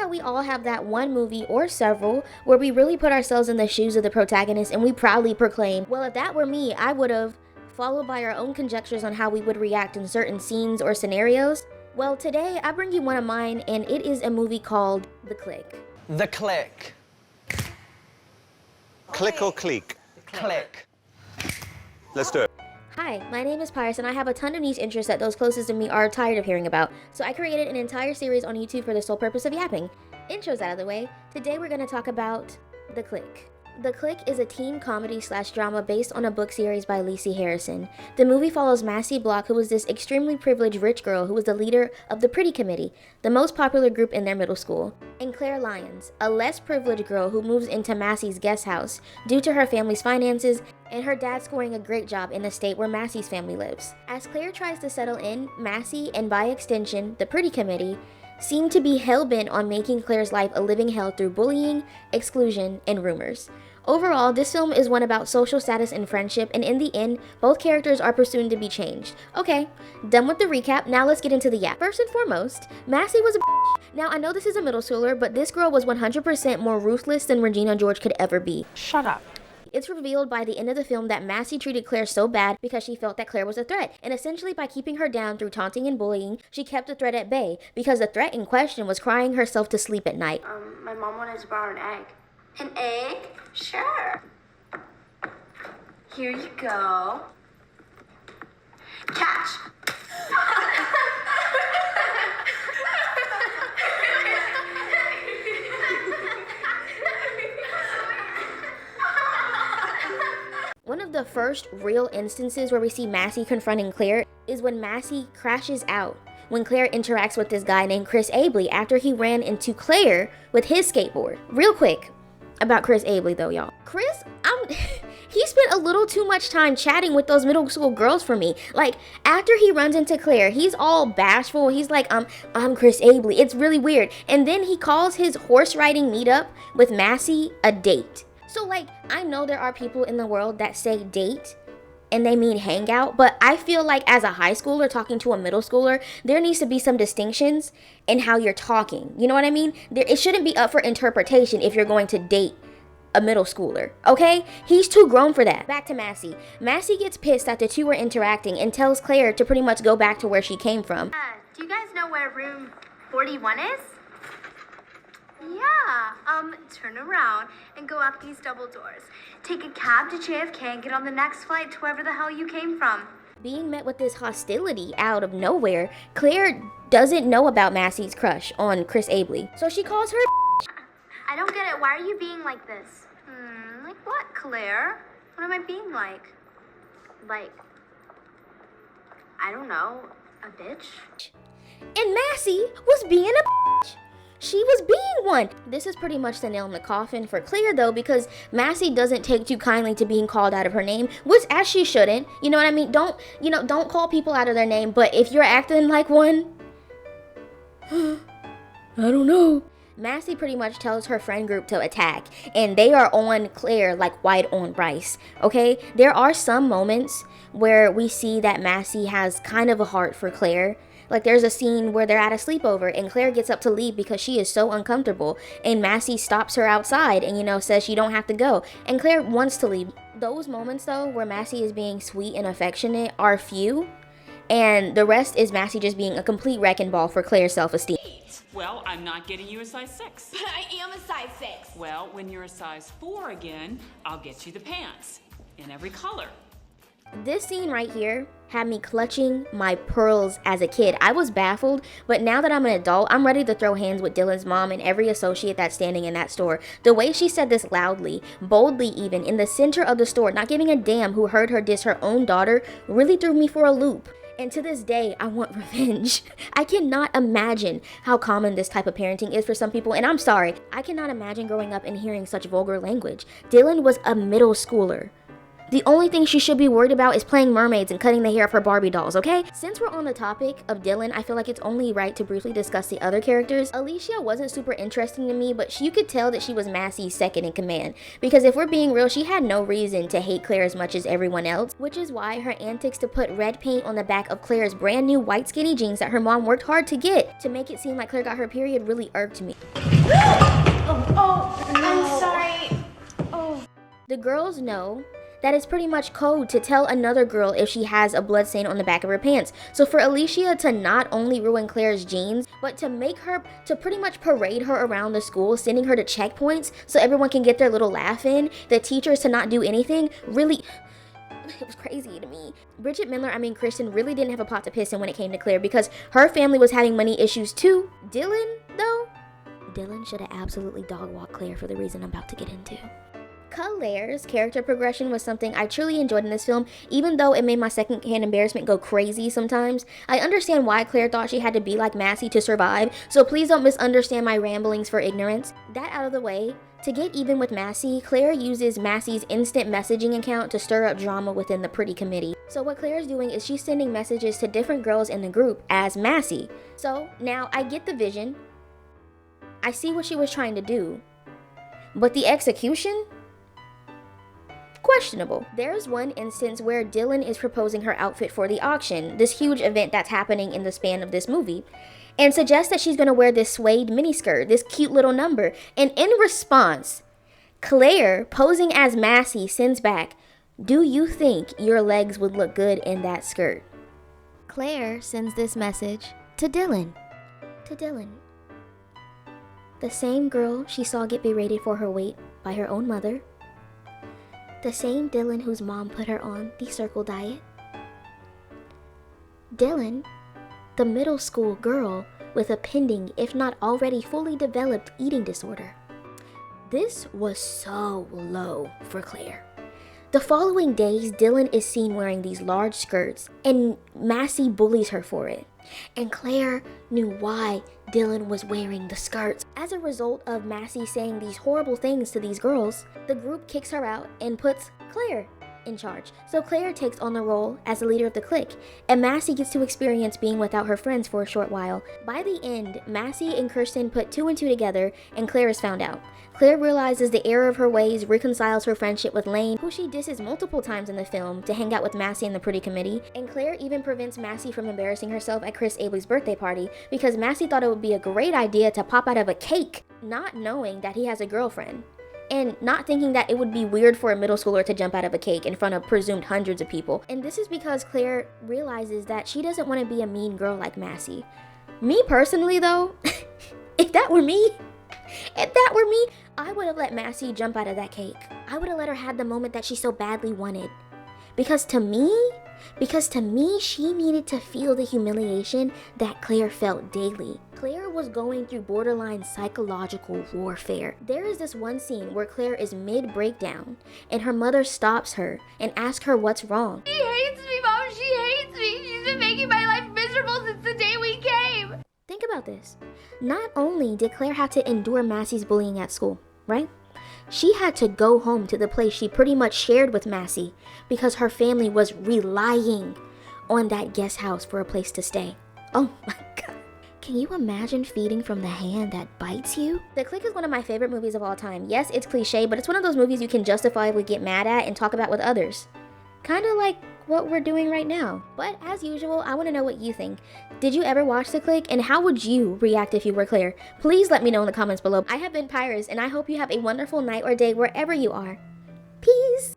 how we all have that one movie or several where we really put ourselves in the shoes of the protagonist and we proudly proclaim, well, if that were me, I would have, followed by our own conjectures on how we would react in certain scenes or scenarios? Well, today I bring you one of mine, and it is a movie called The Clique. The Clique. Clique or clique? Clique. Let's do it. Hi, my name is Pyres, and I have a ton of niche interests that those closest to me are tired of hearing about, so I created an entire series on YouTube for the sole purpose of yapping. Intros out of the way, today we're going to talk about The Clique. The Clique is a teen comedy/drama based on a book series by Lacey Harrison. The movie follows Massey Block, who was this extremely privileged rich girl who was the leader of the Pretty Committee, the most popular group in their middle school, and Claire Lyons, a less privileged girl who moves into Massey's guest house due to her family's finances and her dad scoring a great job in the state where Massey's family lives. As Claire tries to settle in, Massey, and by extension, the Pretty Committee, seem to be hell-bent on making Claire's life a living hell through bullying, exclusion, and rumors. Overall, this film is one about social status and friendship, and in the end, both characters are pursuing to be changed. Okay, done with the recap, now let's get into the yap. First and foremost, Massey was a bitch. Now, I know this is a middle schooler, but this girl was 100% more ruthless than Regina George could ever be. Shut up. It's revealed by the end of the film that Massey treated Claire so bad because she felt that Claire was a threat, and essentially by keeping her down through taunting and bullying, she kept the threat at bay because the threat in question was crying herself to sleep at night. My mom wanted to borrow an egg. An egg? Sure. Here you go. Catch! One of the first real instances where we see Massey confronting Claire is when Massey crashes out when Claire interacts with this guy named Chris Abley after he ran into Claire with his skateboard. Real quick about Chris Abley though, y'all. Chris, he spent a little too much time chatting with those middle school girls for me. Like, after he runs into Claire, he's all bashful. He's like, I'm Chris Abley. It's really weird. And then he calls his horse riding meetup with Massey a date. So, like, I know there are people in the world that say date and they mean hangout, but I feel like as a high schooler talking to a middle schooler, there needs to be some distinctions in how you're talking. You know what I mean? It shouldn't be up for interpretation if you're going to date a middle schooler, okay? He's too grown for that. Back to Massey. Massey gets pissed that the two are interacting and tells Claire to pretty much go back to where she came from. Do you guys know where room 41 is? Yeah, turn around and go out these double doors. Take a cab to JFK and get on the next flight to wherever the hell you came from. Being met with this hostility out of nowhere, Claire doesn't know about Massey's crush on Chris Abley, so she calls her I don't get it. Why are you being like this? Like what, Claire? What am I being like? Like, I don't know, a bitch? and Massey was being a bitch. She was being one. This is pretty much the nail in the coffin for Claire though, because Massey doesn't take too kindly to being called out of her name, which as she shouldn't. You know what I mean? Don't call people out of their name, but if you're acting like one, I don't know. Massey pretty much tells her friend group to attack, and they are on Claire like white on rice, okay? There are some moments where we see that Massey has kind of a heart for Claire. Like, there's a scene where they're at a sleepover and Claire gets up to leave because she is so uncomfortable, and Massey stops her outside and, says you don't have to go, and Claire wants to leave. Those moments, though, where Massey is being sweet and affectionate are few, and the rest is Massey just being a complete wrecking ball for Claire's self-esteem. Well, I'm not getting you a size 6. But I am a size 6. Well, when you're a size 4 again, I'll get you the pants in every color. This scene right here had me clutching my pearls as a kid. I was baffled, but now that I'm an adult, I'm ready to throw hands with Dylan's mom and every associate that's standing in that store. The way she said this loudly, boldly even, in the center of the store, not giving a damn who heard her diss her own daughter, really threw me for a loop. And to this day, I want revenge. I cannot imagine how common this type of parenting is for some people, and I'm sorry, I cannot imagine growing up and hearing such vulgar language. Dylan was a middle schooler. The only thing she should be worried about is playing mermaids and cutting the hair of her Barbie dolls, okay? Since we're on the topic of Dylan, I feel like it's only right to briefly discuss the other characters. Alicia wasn't super interesting to me, but you could tell that she was Massey's second in command. Because if we're being real, she had no reason to hate Claire as much as everyone else, which is why her antics to put red paint on the back of Claire's brand new white skinny jeans that her mom worked hard to get to make it seem like Claire got her period really irked me. I'm sorry. The girls know that is pretty much code to tell another girl if she has a blood stain on the back of her pants. So for Alicia to not only ruin Claire's jeans, but to make her, to pretty much parade her around the school, sending her to checkpoints so everyone can get their little laugh in, the teachers to not do anything, really, it was crazy to me. Kristen really didn't have a pot to piss in when it came to Claire because her family was having money issues too. Dylan, though, Dylan should have absolutely dog-walked Claire for the reason I'm about to get into. Claire's character progression was something I truly enjoyed in this film, even though it made my second-hand embarrassment go crazy sometimes. I understand why Claire thought she had to be like Massey to survive, so please don't misunderstand my ramblings for ignorance. That out of the way, to get even with Massey, Claire uses Massey's instant messaging account to stir up drama within the pretty committee. So what Claire's doing is she's sending messages to different girls in the group as Massey. So now I get the vision. I see what she was trying to do. But the execution? Questionable. There's one instance where Dylan is proposing her outfit for the auction, this huge event that's happening in the span of this movie, and suggests that she's gonna wear this suede miniskirt, this cute little number. And in response, Claire, posing as Massey, sends back, "Do you think your legs would look good in that skirt?" Claire sends this message to Dylan. The same girl she saw get berated for her weight by her own mother. The same Dylan whose mom put her on the circle diet. Dylan, the middle school girl with a pending, if not already fully developed, eating disorder. This was so low for Claire. The following days, Dylan is seen wearing these large skirts, and Massey bullies her for it. And Claire knew why Dylan was wearing the skirts. As a result of Massey saying these horrible things to these girls, the group kicks her out and puts Claire in charge. So Claire takes on the role as the leader of the clique, and Massey gets to experience being without her friends for a short while. By the end, Massey and Kirsten put 2 and 2 together, and Claire is found out. Claire realizes the error of her ways, reconciles her friendship with Lane, who she disses multiple times in the film, to hang out with Massey and the pretty committee, and Claire even prevents Massey from embarrassing herself at Chris Abley's birthday party because Massey thought it would be a great idea to pop out of a cake, not knowing that he has a girlfriend. And not thinking that it would be weird for a middle schooler to jump out of a cake in front of presumed hundreds of people. And this is because Claire realizes that she doesn't want to be a mean girl like Massey. Me personally though, if that were me, I would have let Massey jump out of that cake. I would have let her have the moment that she so badly wanted. Because to me, she needed to feel the humiliation that Claire felt daily. Claire was going through borderline psychological warfare. There is this one scene where Claire is mid-breakdown, and her mother stops her and asks her what's wrong. She hates me, Mom. She hates me. She's been making my life miserable since the day we came. Think about this. Not only did Claire have to endure Massey's bullying at school, right? She had to go home to the place she pretty much shared with Massey because her family was relying on that guest house for a place to stay. Oh my God. Can you imagine feeding from the hand that bites you? The Clique is one of my favorite movies of all time. Yes, it's cliche, but it's one of those movies you can justifiably get mad at and talk about with others. Kind of like what we're doing right now. But as usual, I want to know what you think. Did you ever watch The Clique, and how would you react if you were Claire? Please let me know in the comments below. I have been Pyrus, and I hope you have a wonderful night or day wherever you are. Peace!